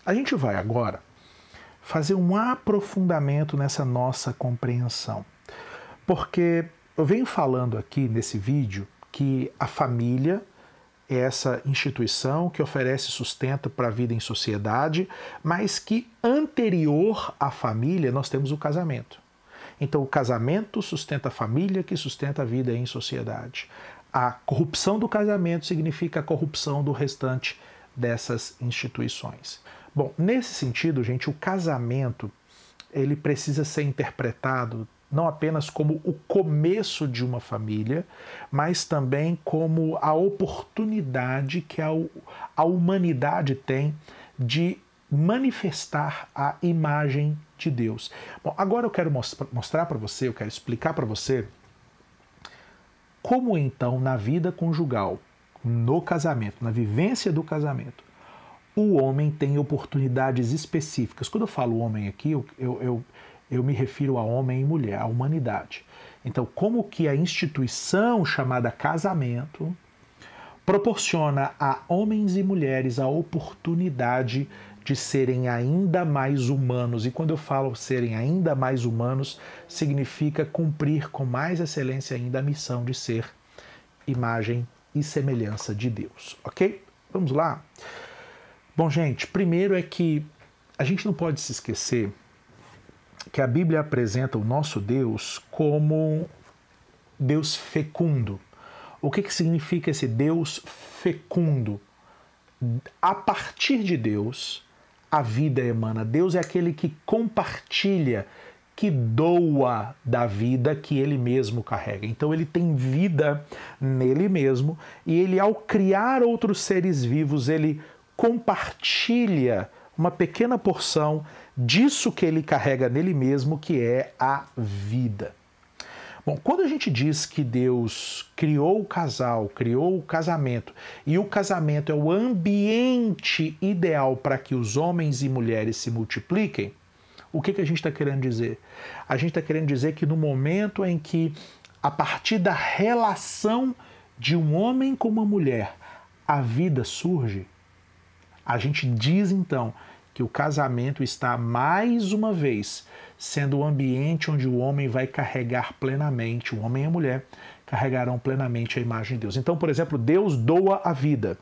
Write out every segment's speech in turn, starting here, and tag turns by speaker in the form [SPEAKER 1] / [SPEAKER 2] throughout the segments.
[SPEAKER 1] A gente vai agora fazer um aprofundamento nessa nossa compreensão, porque eu venho falando aqui nesse vídeo que a família é essa instituição que oferece sustento para a vida em sociedade, mas que anterior à família nós temos o casamento. Então o casamento sustenta a família, que sustenta a vida em sociedade. A corrupção do casamento significa a corrupção do restante dessas instituições. Bom, nesse sentido, gente, o casamento ele precisa ser interpretado não apenas como o começo de uma família, mas também como a oportunidade que a humanidade tem de manifestar a imagem de Deus. Bom, agora eu quero mostrar para você, eu quero explicar para você como então na vida conjugal, no casamento, na vivência do casamento, o homem tem oportunidades específicas. Quando eu falo homem aqui, eu me refiro a homem e mulher, a humanidade. Então, como que a instituição chamada casamento proporciona a homens e mulheres a oportunidade de serem ainda mais humanos. E quando eu falo serem ainda mais humanos, significa cumprir com mais excelência ainda a missão de ser imagem e semelhança de Deus, ok? Vamos lá? Bom, gente, primeiro é que a gente não pode se esquecer que a Bíblia apresenta o nosso Deus como Deus fecundo. O que significa esse Deus fecundo? A partir de Deus, a vida emana. Deus é aquele que compartilha, que doa da vida que ele mesmo carrega. Então ele tem vida nele mesmo e ele, ao criar outros seres vivos, ele compartilha uma pequena porção disso que ele carrega nele mesmo, que é a vida. Bom, quando a gente diz que Deus criou o casal, criou o casamento, e o casamento é o ambiente ideal para que os homens e mulheres se multipliquem, o que a gente está querendo dizer? A gente está querendo dizer que no momento em que, a partir da relação de um homem com uma mulher, a vida surge, a gente diz então que o casamento está mais uma vez sendo o ambiente onde o homem vai carregar plenamente, o homem e a mulher carregarão plenamente a imagem de Deus. Então, por exemplo, Deus doa a vida.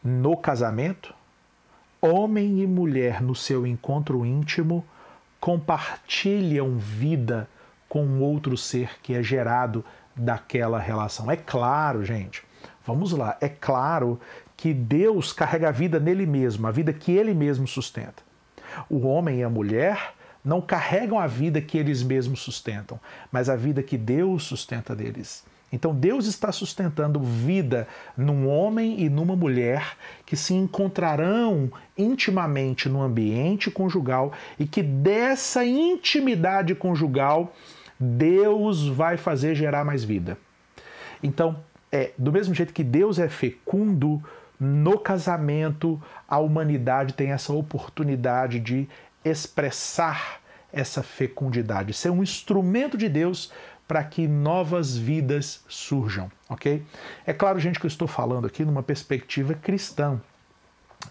[SPEAKER 1] No casamento, homem e mulher no seu encontro íntimo compartilham vida com outro ser que é gerado daquela relação. É claro, gente, vamos lá, é claro que Deus carrega a vida nele mesmo, a vida que ele mesmo sustenta. O homem e a mulher não carregam a vida que eles mesmos sustentam, mas a vida que Deus sustenta deles. Então Deus está sustentando vida num homem e numa mulher que se encontrarão intimamente no ambiente conjugal e que dessa intimidade conjugal Deus vai fazer gerar mais vida. Então, do mesmo jeito que Deus é fecundo, no casamento, a humanidade tem essa oportunidade de expressar essa fecundidade, ser um instrumento de Deus para que novas vidas surjam, ok? É claro, gente, que eu estou falando aqui numa perspectiva cristã.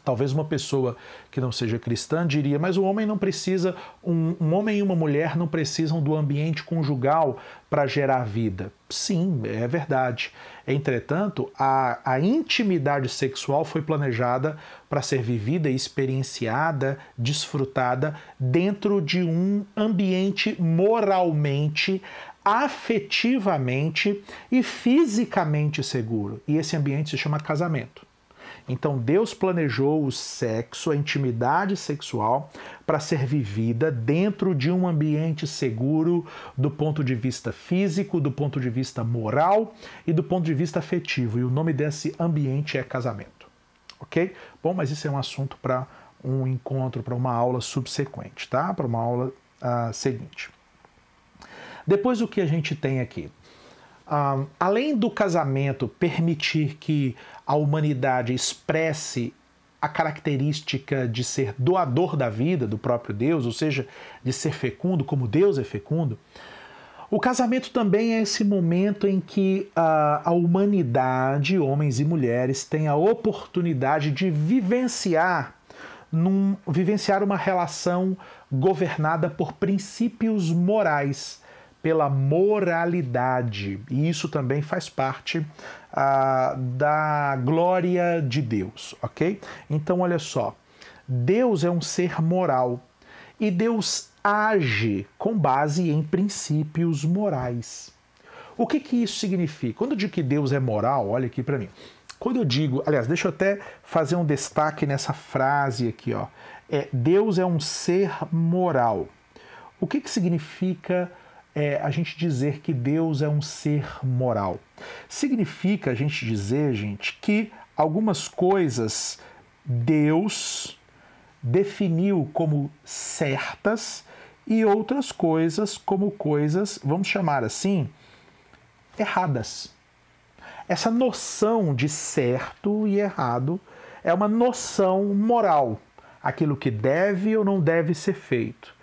[SPEAKER 1] Talvez uma pessoa que não seja cristã diria, mas o homem não precisa, um homem e uma mulher não precisam do ambiente conjugal para gerar vida. Sim, é verdade. Entretanto, a intimidade sexual foi planejada para ser vivida, experienciada, desfrutada dentro de um ambiente moralmente, afetivamente e fisicamente seguro. E esse ambiente se chama casamento. Então Deus planejou o sexo, a intimidade sexual, para ser vivida dentro de um ambiente seguro do ponto de vista físico, do ponto de vista moral e do ponto de vista afetivo. E o nome desse ambiente é casamento. Ok? Bom, mas isso é um assunto para um encontro, para uma aula subsequente, tá? Para uma aula seguinte. Depois o que a gente tem aqui? Além do casamento permitir que a humanidade expresse a característica de ser doador da vida do próprio Deus, ou seja, de ser fecundo, como Deus é fecundo, o casamento também é esse momento em que a humanidade, homens e mulheres, têm a oportunidade de vivenciar vivenciar uma relação governada por princípios morais, pela moralidade. E isso também faz parte da glória de Deus, ok? Então, olha só, Deus é um ser moral e Deus age com base em princípios morais. O que isso significa? Quando eu digo que Deus é moral, olha aqui para mim. Quando eu digo, aliás, deixa eu até fazer um destaque nessa frase aqui, ó. Deus é um ser moral. O que significa a gente dizer que Deus é um ser moral? Significa a gente dizer, gente, que algumas coisas Deus definiu como certas e outras coisas como coisas, vamos chamar assim, erradas. Essa noção de certo e errado é uma noção moral, aquilo que deve ou não deve ser feito,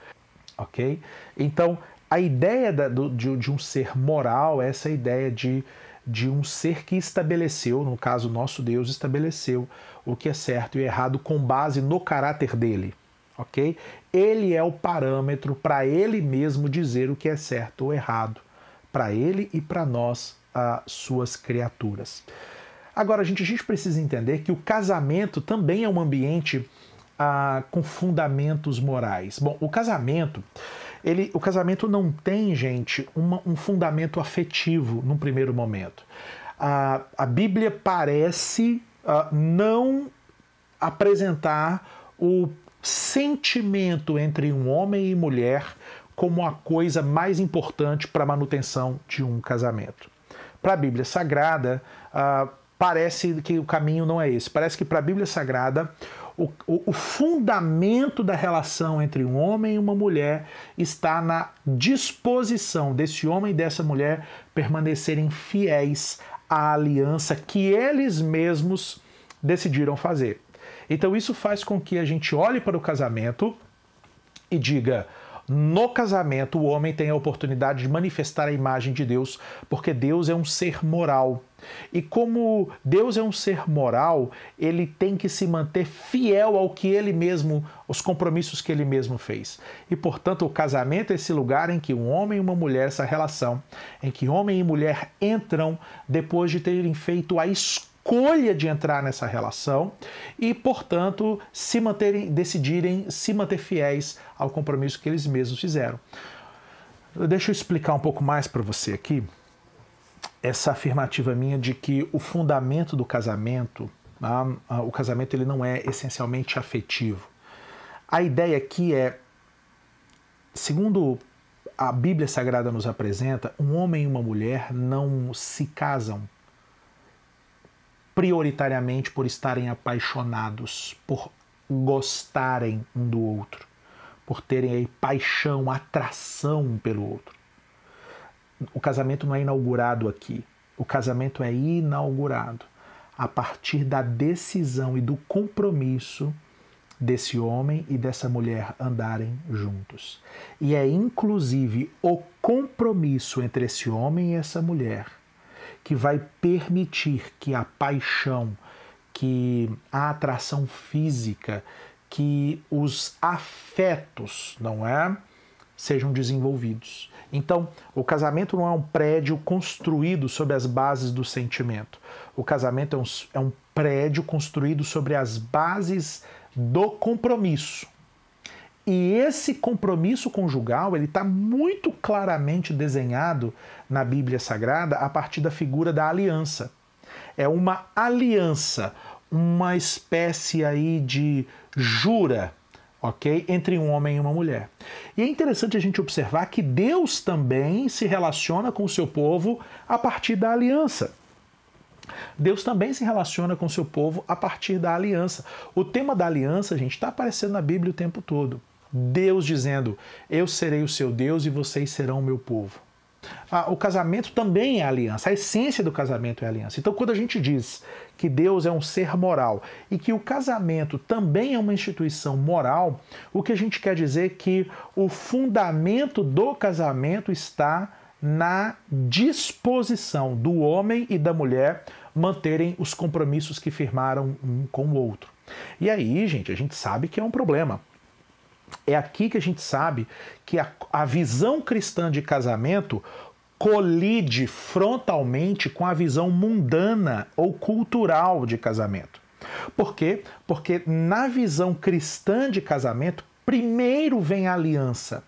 [SPEAKER 1] ok? Então, a ideia de um ser moral é essa ideia de um ser que estabeleceu, no caso nosso Deus estabeleceu o que é certo e errado com base no caráter dele, ok? Ele é o parâmetro para ele mesmo dizer o que é certo ou errado, para ele e para nós, suas criaturas. Agora, a gente precisa entender que o casamento também é um ambiente com fundamentos morais. Bom, o casamento não tem, gente, um fundamento afetivo num primeiro momento. A Bíblia parece não apresentar o sentimento entre um homem e mulher como a coisa mais importante para a manutenção de um casamento. Para a Bíblia Sagrada, parece que o caminho não é esse. Parece que para a Bíblia Sagrada, o fundamento da relação entre um homem e uma mulher está na disposição desse homem e dessa mulher permanecerem fiéis à aliança que eles mesmos decidiram fazer. Então isso faz com que a gente olhe para o casamento e diga: no casamento, o homem tem a oportunidade de manifestar a imagem de Deus, porque Deus é um ser moral. E como Deus é um ser moral, ele tem que se manter fiel ao que ele mesmo, os compromissos que ele mesmo fez. E, portanto, o casamento é esse lugar em que um homem e uma mulher, essa relação, em que homem e mulher entram depois de terem feito a escolha de entrar nessa relação e, portanto, decidirem se manter fiéis ao compromisso que eles mesmos fizeram. Deixa eu explicar um pouco mais para você aqui essa afirmativa minha de que o fundamento do casamento, o casamento ele não é essencialmente afetivo. A ideia aqui é, segundo a Bíblia Sagrada nos apresenta, um homem e uma mulher não se casam prioritariamente por estarem apaixonados, por gostarem um do outro, por terem aí paixão, atração um pelo outro. O casamento não é inaugurado aqui. O casamento é inaugurado a partir da decisão e do compromisso desse homem e dessa mulher andarem juntos. E é inclusive o compromisso entre esse homem e essa mulher que vai permitir que a paixão, que a atração física, que os afetos, não é, sejam desenvolvidos. Então, o casamento não é um prédio construído sobre as bases do sentimento. O casamento é um prédio construído sobre as bases do compromisso. E esse compromisso conjugal ele está muito claramente desenhado na Bíblia Sagrada a partir da figura da aliança. É uma aliança, uma espécie aí de jura, ok? Entre um homem e uma mulher. E é interessante a gente observar que Deus também se relaciona com o seu povo a partir da aliança. Deus também se relaciona com o seu povo a partir da aliança. O tema da aliança, gente, está aparecendo na Bíblia o tempo todo. Deus dizendo: eu serei o seu Deus e vocês serão o meu povo. O casamento também é aliança, a essência do casamento é aliança. Então, quando a gente diz que Deus é um ser moral e que o casamento também é uma instituição moral, o que a gente quer dizer é que o fundamento do casamento está na disposição do homem e da mulher manterem os compromissos que firmaram um com o outro. E aí, gente, a gente sabe que é um problema. É aqui que a gente sabe que a visão cristã de casamento colide frontalmente com a visão mundana ou cultural de casamento. Por quê? Porque na visão cristã de casamento, primeiro vem a aliança,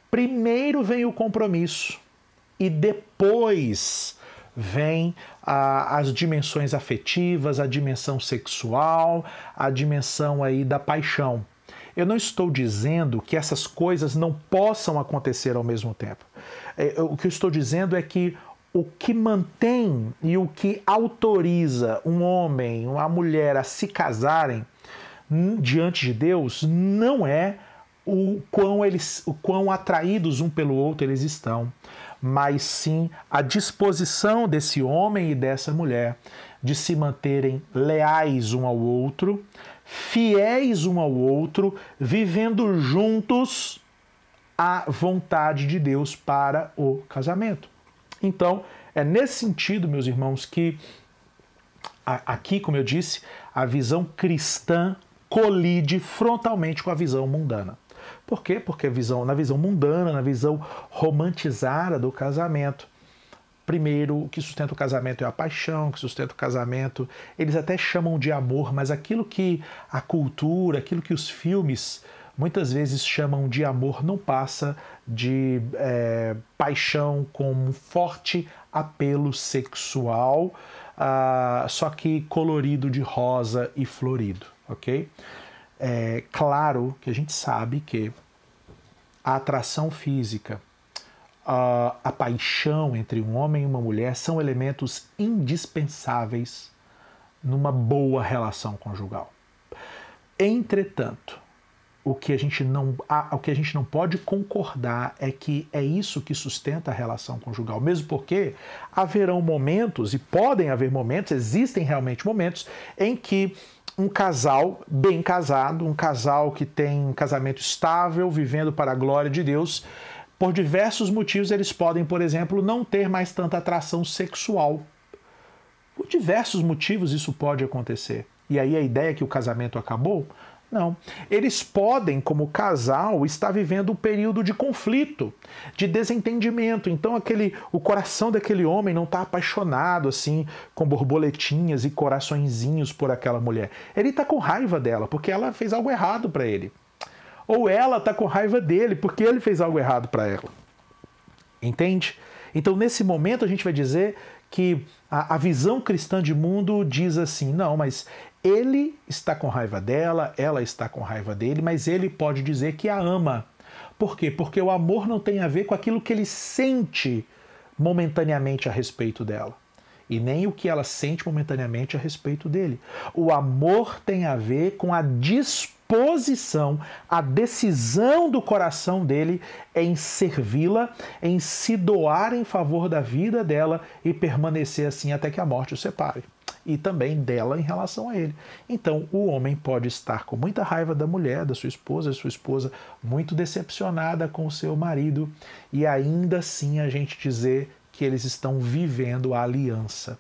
[SPEAKER 1] primeiro vem o compromisso e depois vem as dimensões afetivas, a dimensão sexual, a dimensão aí da paixão. Eu não estou dizendo que essas coisas não possam acontecer ao mesmo tempo. O que eu estou dizendo é que o que mantém e o que autoriza um homem, uma mulher a se casarem diante de Deus não é o quão atraídos um pelo outro eles estão, mas sim a disposição desse homem e dessa mulher de se manterem leais um ao outro, fiéis um ao outro, vivendo juntos a vontade de Deus para o casamento. Então, é nesse sentido, meus irmãos, que aqui, como eu disse, a visão cristã colide frontalmente com a visão mundana. Por quê? Porque na visão mundana, na visão romantizada do casamento, primeiro, o que sustenta o casamento é a paixão, o que sustenta o casamento, eles até chamam de amor, mas aquilo que a cultura, aquilo que os filmes muitas vezes chamam de amor não passa de paixão com um forte apelo sexual, só que colorido de rosa e florido, ok? É claro que a gente sabe que a atração física, a paixão entre um homem e uma mulher são elementos indispensáveis numa boa relação conjugal. Entretanto, o que a gente não pode concordar é que é isso que sustenta a relação conjugal, mesmo porque haverão momentos, e podem haver momentos, existem realmente momentos, em que um casal bem casado, um casal que tem um casamento estável, vivendo para a glória de Deus, por diversos motivos eles podem, por exemplo, não ter mais tanta atração sexual. Por diversos motivos isso pode acontecer. E aí a ideia é que o casamento acabou? Não. Eles podem, como casal, estar vivendo um período de conflito, de desentendimento. Então o coração daquele homem não está apaixonado assim, com borboletinhas e coraçõezinhos por aquela mulher. Ele está com raiva dela, porque ela fez algo errado para ele. Ou ela está com raiva dele, porque ele fez algo errado para ela. Entende? Então, nesse momento, a gente vai dizer que a visão cristã de mundo diz assim, não, mas ele está com raiva dela, ela está com raiva dele, mas ele pode dizer que a ama. Por quê? Porque o amor não tem a ver com aquilo que ele sente momentaneamente a respeito dela, e nem o que ela sente momentaneamente a respeito dele. O amor tem a ver com a disposição, a decisão do coração dele em servi-la, em se doar em favor da vida dela e permanecer assim até que a morte o separe. E também dela em relação a ele. Então, o homem pode estar com muita raiva da mulher, da sua esposa muito decepcionada com o seu marido, e ainda assim a gente dizer que eles estão vivendo a aliança.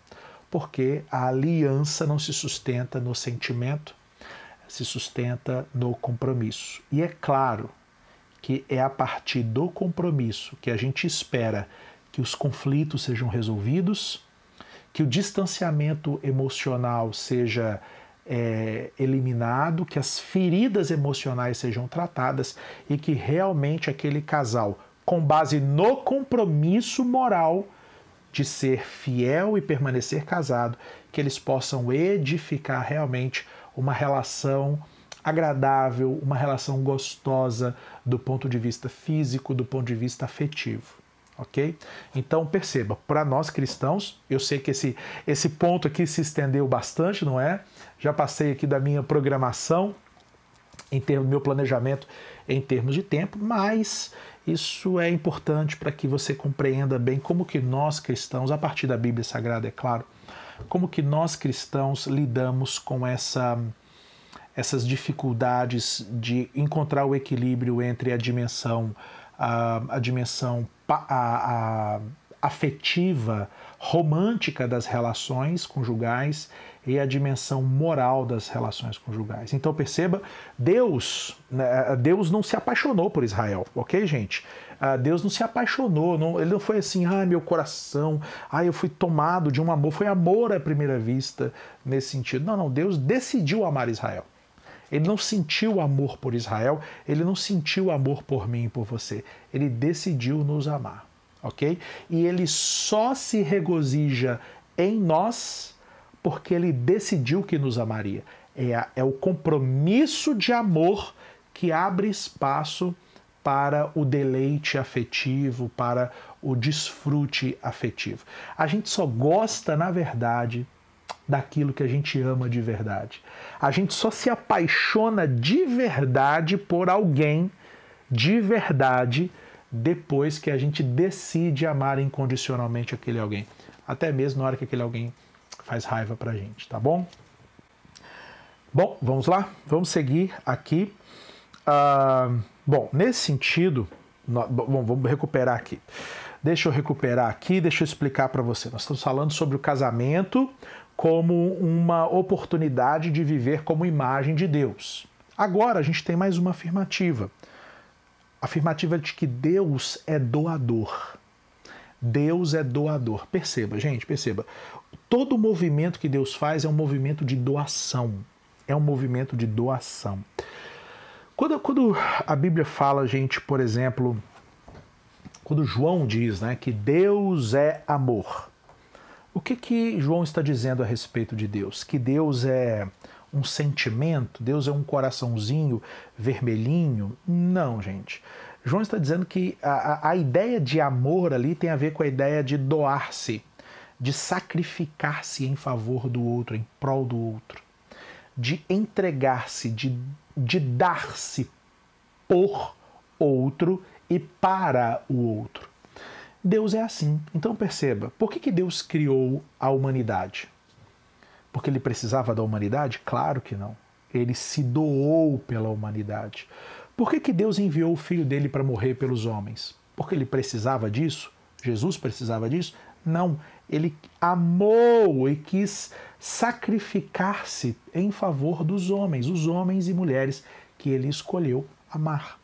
[SPEAKER 1] Porque a aliança não se sustenta no sentimento, se sustenta no compromisso. E é claro que é a partir do compromisso que a gente espera que os conflitos sejam resolvidos, que o distanciamento emocional seja eliminado, que as feridas emocionais sejam tratadas e que realmente aquele casal, com base no compromisso moral de ser fiel e permanecer casado, que eles possam edificar realmente uma relação agradável, uma relação gostosa do ponto de vista físico, do ponto de vista afetivo. Ok? Então perceba, para nós cristãos, eu sei que esse ponto aqui se estendeu bastante, não é? Já passei aqui da minha programação, em termos do meu planejamento em termos de tempo, mas isso é importante para que você compreenda bem como que nós cristãos, a partir da Bíblia Sagrada, é claro, como que nós cristãos lidamos com essas dificuldades de encontrar o equilíbrio entre a dimensão afetiva, romântica das relações conjugais e a dimensão moral das relações conjugais. Então perceba, Deus não se apaixonou por Israel, ok, gente? Deus não se apaixonou, ele não foi assim, meu coração, eu fui tomado de um amor, foi amor à primeira vista nesse sentido. Não, Deus decidiu amar Israel. Ele não sentiu amor por Israel, ele não sentiu amor por mim e por você. Ele decidiu nos amar, ok? E ele só se regozija em nós porque ele decidiu que nos amaria. É o compromisso de amor que abre espaço para o deleite afetivo, para o desfrute afetivo. A gente só gosta, na verdade, daquilo que a gente ama de verdade. A gente só se apaixona de verdade por alguém de verdade depois que a gente decide amar incondicionalmente aquele alguém. Até mesmo na hora que aquele alguém faz raiva pra gente, tá bom? Bom, vamos lá? Vamos seguir aqui. Bom, nesse sentido, vamos recuperar aqui. Deixa eu recuperar aqui, deixa eu explicar para você. Nós estamos falando sobre o casamento como uma oportunidade de viver como imagem de Deus. Agora a gente tem mais uma afirmativa. Afirmativa de que Deus é doador. Deus é doador. Perceba, gente, perceba. Todo movimento que Deus faz é um movimento de doação. É um movimento de doação. Quando a Bíblia fala, gente, por exemplo, quando João diz, né, que Deus é amor, o que João está dizendo a respeito de Deus? Que Deus é um sentimento? Deus é um coraçãozinho vermelhinho? Não, gente. João está dizendo que a ideia de amor ali tem a ver com a ideia de doar-se, de sacrificar-se em favor do outro, em prol do outro, de entregar-se, de dar-se por outro e para o outro. Deus é assim. Então perceba, por que Deus criou a humanidade? Porque ele precisava da humanidade? Claro que não. Ele se doou pela humanidade. Por que Deus enviou o Filho dele para morrer pelos homens? Porque ele precisava disso? Jesus precisava disso? Não. Ele amou e quis sacrificar-se em favor dos homens, os homens e mulheres que ele escolheu amar.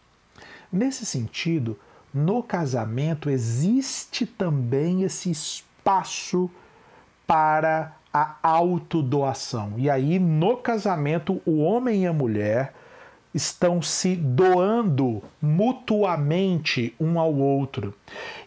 [SPEAKER 1] Nesse sentido, no casamento existe também esse espaço para a autodoação. E aí, no casamento, o homem e a mulher estão se doando mutuamente um ao outro.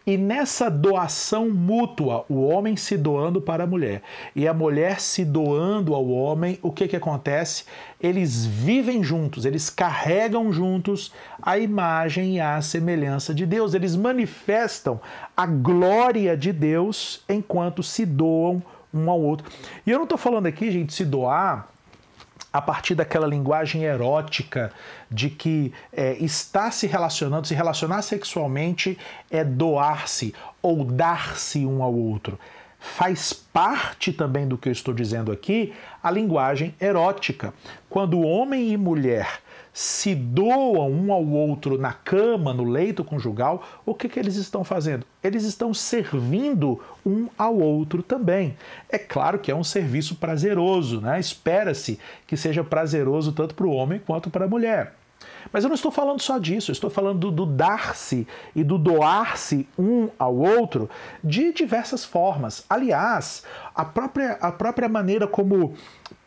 [SPEAKER 1] E nessa doação mútua, o homem se doando para a mulher e a mulher se doando ao homem, o que acontece? Eles vivem juntos, eles carregam juntos a imagem e a semelhança de Deus. Eles manifestam a glória de Deus enquanto se doam um ao outro. E eu não estou falando aqui, gente, se doar a partir daquela linguagem erótica de que está se relacionar sexualmente é doar-se ou dar-se um ao outro. Faz parte também do que eu estou dizendo aqui a linguagem erótica. Quando homem e mulher se doam um ao outro na cama, no leito conjugal, o que eles estão fazendo? Eles estão servindo um ao outro também. É claro que é um serviço prazeroso, né? Espera-se que seja prazeroso tanto para o homem quanto para a mulher. Mas eu não estou falando só disso, eu estou falando do dar-se e do doar-se um ao outro de diversas formas. Aliás, a própria maneira como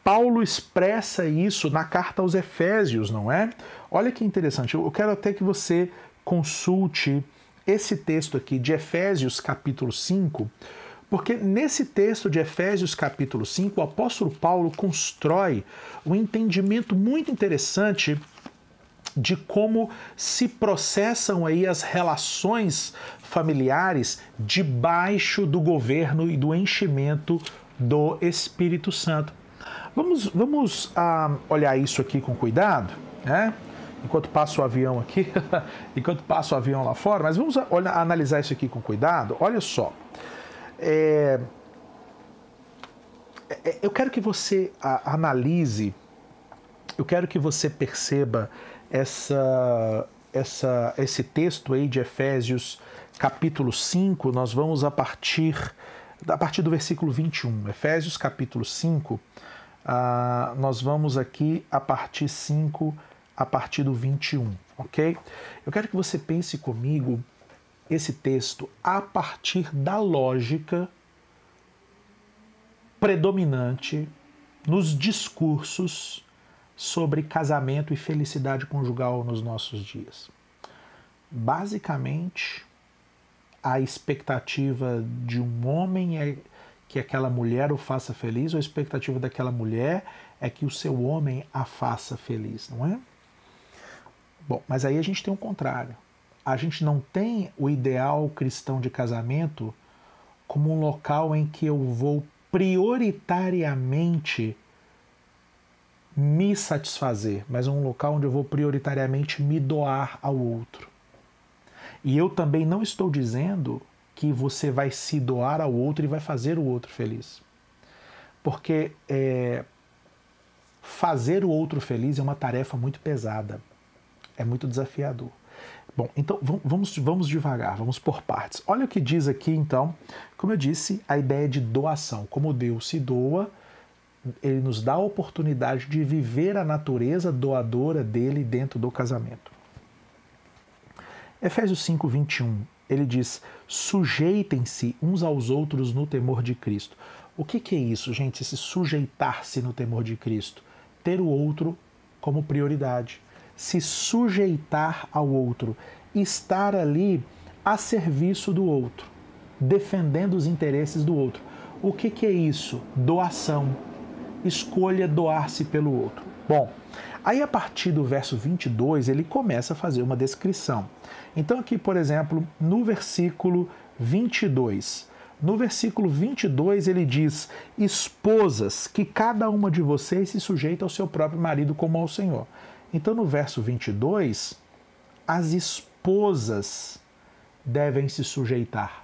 [SPEAKER 1] Paulo expressa isso na carta aos Efésios, não é? Olha que interessante, eu quero até que você consulte esse texto aqui de Efésios capítulo 5, porque nesse texto de Efésios capítulo 5, o apóstolo Paulo constrói um entendimento muito interessante de como se processam aí as relações familiares debaixo do governo e do enchimento do Espírito Santo. Vamos olhar isso aqui com cuidado, né? Enquanto passa o avião aqui, enquanto passa o avião lá fora, mas vamos analisar isso aqui com cuidado. Olha só, eu quero que você analise, eu quero que você perceba esse texto aí de Efésios capítulo 5, nós vamos a partir do versículo 21. Efésios capítulo 5, nós vamos aqui a partir do 21, ok? Eu quero que você pense comigo esse texto a partir da lógica predominante nos discursos sobre casamento e felicidade conjugal nos nossos dias. Basicamente, a expectativa de um homem é que aquela mulher o faça feliz, ou a expectativa daquela mulher é que o seu homem a faça feliz, não é? Bom, mas aí a gente tem o contrário. A gente não tem o ideal cristão de casamento como um local em que eu vou prioritariamente me satisfazer, mas um local onde eu vou prioritariamente me doar ao outro. E eu também não estou dizendo que você vai se doar ao outro e vai fazer o outro feliz. Porque fazer o outro feliz é uma tarefa muito pesada, é muito desafiador. Bom, então vamos devagar, vamos por partes. Olha o que diz aqui, então, como eu disse, a ideia de doação. Como Deus se doa, ele nos dá a oportunidade de viver a natureza doadora dele dentro do casamento. Efésios 5, 21, ele diz, sujeitem-se uns aos outros no temor de Cristo. O que é isso, gente? Esse sujeitar-se no temor de Cristo? Ter o outro como prioridade. Se sujeitar ao outro, estar ali a serviço do outro, defendendo os interesses do outro. O que é isso? Doação. Escolha doar-se pelo outro. Bom, aí a partir do verso 22, ele começa a fazer uma descrição. Então aqui, por exemplo, no versículo 22, ele diz, esposas, que cada uma de vocês se sujeita ao seu próprio marido como ao Senhor. Então, no verso 22, as esposas devem se sujeitar.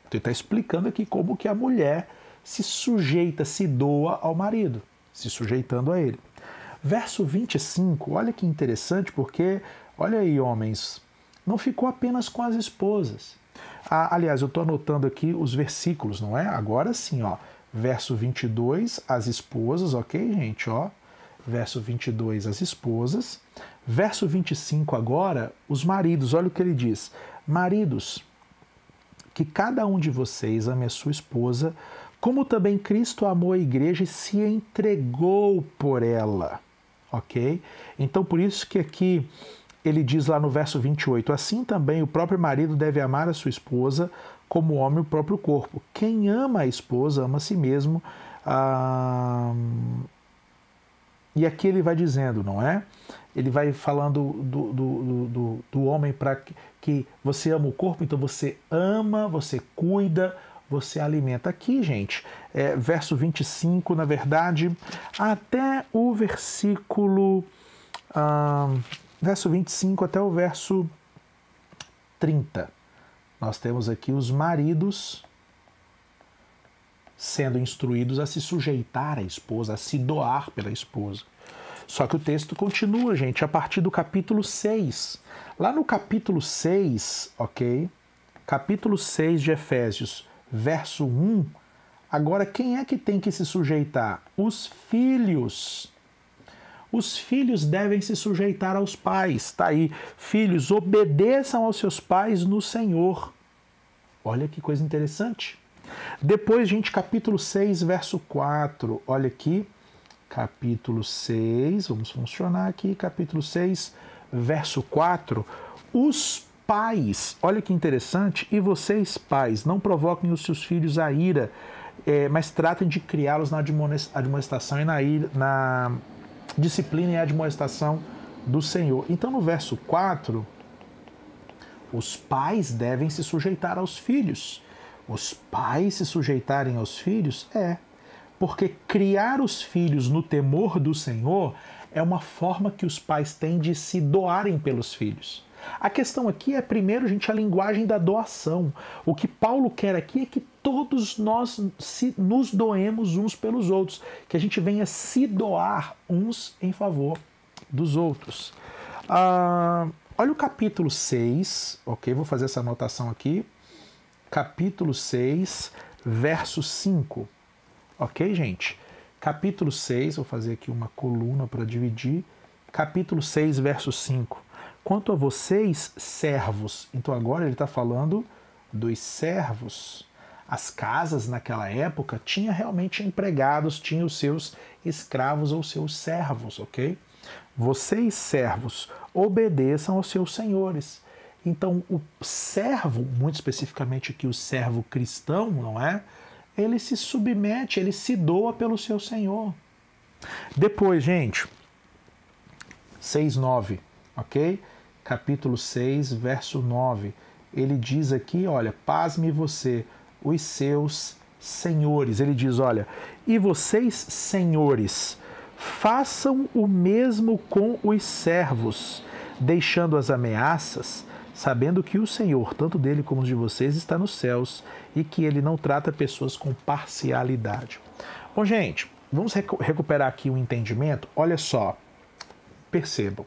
[SPEAKER 1] Então, ele está explicando aqui como que a mulher se sujeita, se doa ao marido, se sujeitando a ele. Verso 25, olha que interessante, porque, olha aí, homens, não ficou apenas com as esposas. Aliás, eu estou anotando aqui os versículos, não é? Agora sim, ó. Verso 22, as esposas, ok, gente, ó. Verso 22, as esposas. Verso 25 agora, os maridos. Olha o que ele diz. Maridos, que cada um de vocês ame a sua esposa, como também Cristo amou a igreja e se entregou por ela. Ok? Então, por isso que aqui ele diz lá no verso 28, assim também o próprio marido deve amar a sua esposa como o homem o próprio corpo. Quem ama a esposa ama a si mesmo. E aqui ele vai dizendo, não é? Ele vai falando do homem para que você ama o corpo, então você ama, você cuida, você alimenta. Aqui, gente, verso 25, na verdade, até o versículo... verso 25 até o verso 30. Nós temos aqui os maridos sendo instruídos a se sujeitar à esposa, a se doar pela esposa. Só que o texto continua, gente, a partir do capítulo 6. Lá no capítulo 6, ok? Capítulo 6 de Efésios, verso 1. Agora, quem é que tem que se sujeitar? Os filhos. Os filhos devem se sujeitar aos pais. Está aí. Filhos, obedeçam aos seus pais no Senhor. Olha que coisa interessante. Depois, gente, capítulo 6, verso 4. Olha aqui. Capítulo 6, vamos funcionar aqui. Capítulo 6, verso 4. Os pais, olha que interessante. E vocês, pais, não provoquem os seus filhos a ira, mas tratem de criá-los na admoestação e na disciplina e admoestação do Senhor. Então, no verso 4, os pais devem se sujeitar aos filhos. Os pais se sujeitarem aos filhos? Porque criar os filhos no temor do Senhor é uma forma que os pais têm de se doarem pelos filhos. A questão aqui é, primeiro, gente, a linguagem da doação. O que Paulo quer aqui é que todos nós nos doemos uns pelos outros, que a gente venha se doar uns em favor dos outros. Olha o capítulo 6, ok? Vou fazer essa anotação aqui. Capítulo 6, verso 5. Ok, gente? Capítulo 6, vou fazer aqui uma coluna para dividir. Capítulo 6, verso 5. Quanto a vocês, servos. Então agora ele está falando dos servos. As casas naquela época tinham realmente empregados, tinham os seus escravos ou seus servos, ok? Vocês, servos, obedeçam aos seus senhores. Então o servo, muito especificamente aqui o servo cristão, não é? Ele se submete, ele se doa pelo seu senhor. Depois, gente, 6:9, ok? Capítulo 6, verso 9. Ele diz aqui, olha, pasme você, os seus senhores. Ele diz, olha, e vocês, senhores, façam o mesmo com os servos, deixando as ameaças, sabendo que o Senhor, tanto dele como de vocês, está nos céus e que ele não trata pessoas com parcialidade. Bom, gente, vamos recuperar aqui o entendimento. Olha só, percebam.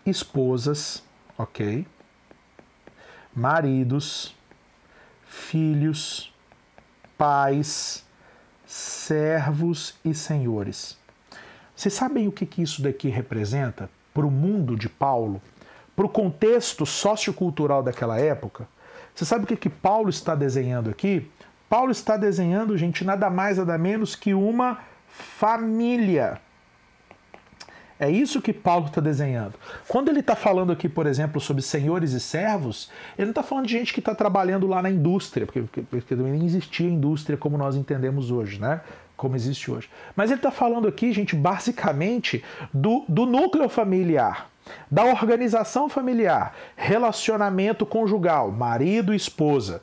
[SPEAKER 1] Esposas, ok? Maridos, filhos, pais, servos e senhores. Vocês sabem o que isso daqui representa para o mundo de Paulo? Para o contexto sociocultural daquela época? Você sabe o que Paulo está desenhando aqui? Paulo está desenhando, gente, nada mais, nada menos que uma família. É isso que Paulo está desenhando. Quando ele está falando aqui, por exemplo, sobre senhores e servos, ele não está falando de gente que está trabalhando lá na indústria, porque nem existia indústria como nós entendemos hoje, né? Como existe hoje. Mas ele está falando aqui, gente, basicamente do núcleo familiar, da organização familiar, relacionamento conjugal, marido e esposa.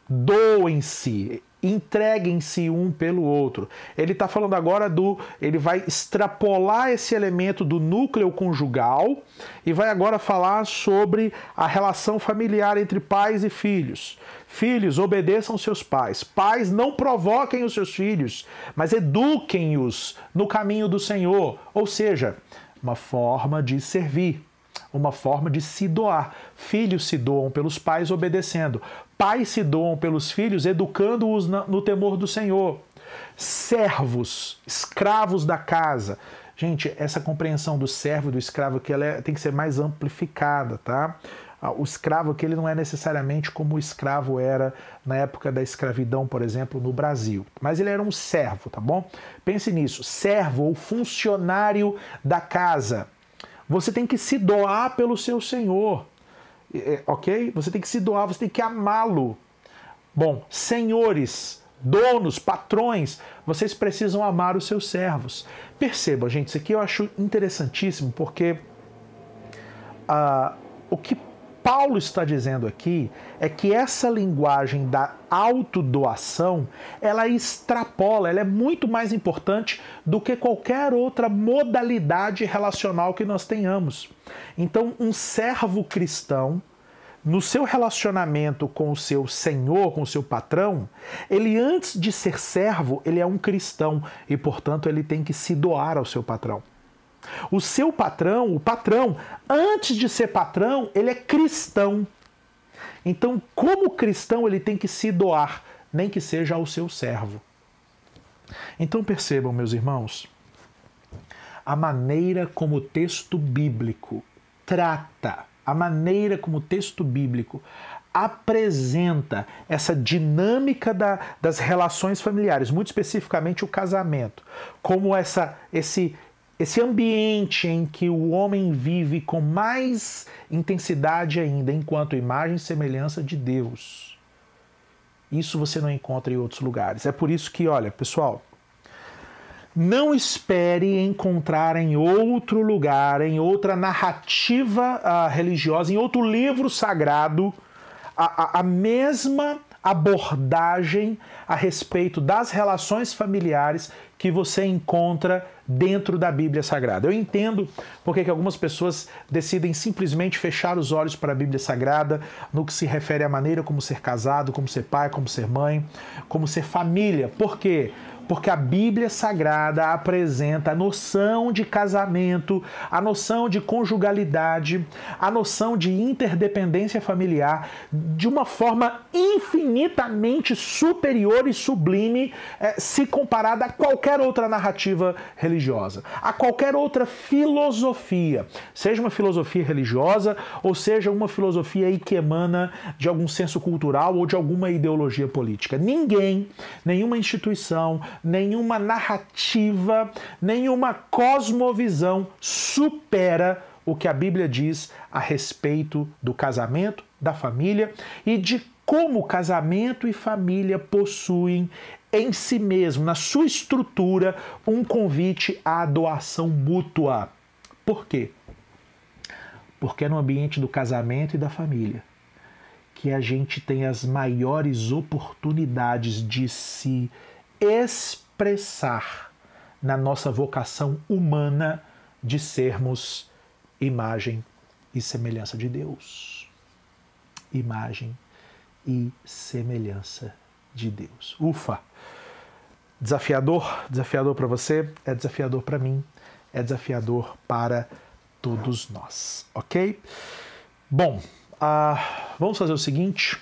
[SPEAKER 1] Doem-se, entreguem-se um pelo outro. Ele está falando agora ele vai extrapolar esse elemento do núcleo conjugal e vai agora falar sobre a relação familiar entre pais e filhos. Filhos, obedeçam seus pais. Pais, não provoquem os seus filhos, mas eduquem-os no caminho do Senhor. Ou seja, uma forma de servir, uma forma de se doar. Filhos se doam pelos pais obedecendo. Pais se doam pelos filhos, educando-os no temor do Senhor. Servos, escravos da casa. Gente, essa compreensão do servo e do escravo aqui tem que ser mais amplificada, tá? O escravo aqui ele não é necessariamente como o escravo era na época da escravidão, por exemplo, no Brasil. Mas ele era um servo, tá bom? Pense nisso. Servo ou funcionário da casa. Você tem que se doar pelo seu senhor. Ok? Você tem que se doar, você tem que amá-lo. Bom, senhores, donos, patrões, vocês precisam amar os seus servos. Perceba, gente, isso aqui eu acho interessantíssimo, porque o que Paulo está dizendo aqui é que essa linguagem da autodoação, ela extrapola, ela é muito mais importante do que qualquer outra modalidade relacional que nós tenhamos. Então, um servo cristão, no seu relacionamento com o seu senhor, com o seu patrão, ele antes de ser servo, ele é um cristão e, portanto, ele tem que se doar ao seu patrão. O seu patrão, o patrão, antes de ser patrão, ele é cristão. Então, como cristão, ele tem que se doar, nem que seja ao seu servo. Então, percebam, meus irmãos, a maneira como o texto bíblico trata, a maneira como o texto bíblico apresenta essa dinâmica das relações familiares, muito especificamente o casamento, como esse ambiente em que o homem vive com mais intensidade ainda, enquanto imagem e semelhança de Deus. Isso você não encontra em outros lugares. É por isso que, olha, pessoal, não espere encontrar em outro lugar, em outra narrativa religiosa, em outro livro sagrado, a mesma abordagem a respeito das relações familiares que você encontra dentro da Bíblia Sagrada. Eu entendo porque que algumas pessoas decidem simplesmente fechar os olhos para a Bíblia Sagrada no que se refere à maneira como ser casado, como ser pai, como ser mãe, como ser família. Por quê? Porque a Bíblia Sagrada apresenta a noção de casamento, a noção de conjugalidade, a noção de interdependência familiar de uma forma infinitamente superior e sublime se comparada a qualquer outra narrativa religiosa, a qualquer outra filosofia, seja uma filosofia religiosa ou seja uma filosofia aí que emana de algum senso cultural ou de alguma ideologia política. Ninguém, nenhuma instituição, nenhuma narrativa, nenhuma cosmovisão supera o que a Bíblia diz a respeito do casamento, da família e de como casamento e família possuem em si mesmo, na sua estrutura, um convite à doação mútua. Por quê? Porque é no ambiente do casamento e da família que a gente tem as maiores oportunidades de se expressar na nossa vocação humana de sermos imagem e semelhança de Deus. Imagem e semelhança de Deus. Ufa! Desafiador? Desafiador para você? É desafiador para mim. É desafiador para todos nós, ok? Bom, vamos fazer o seguinte.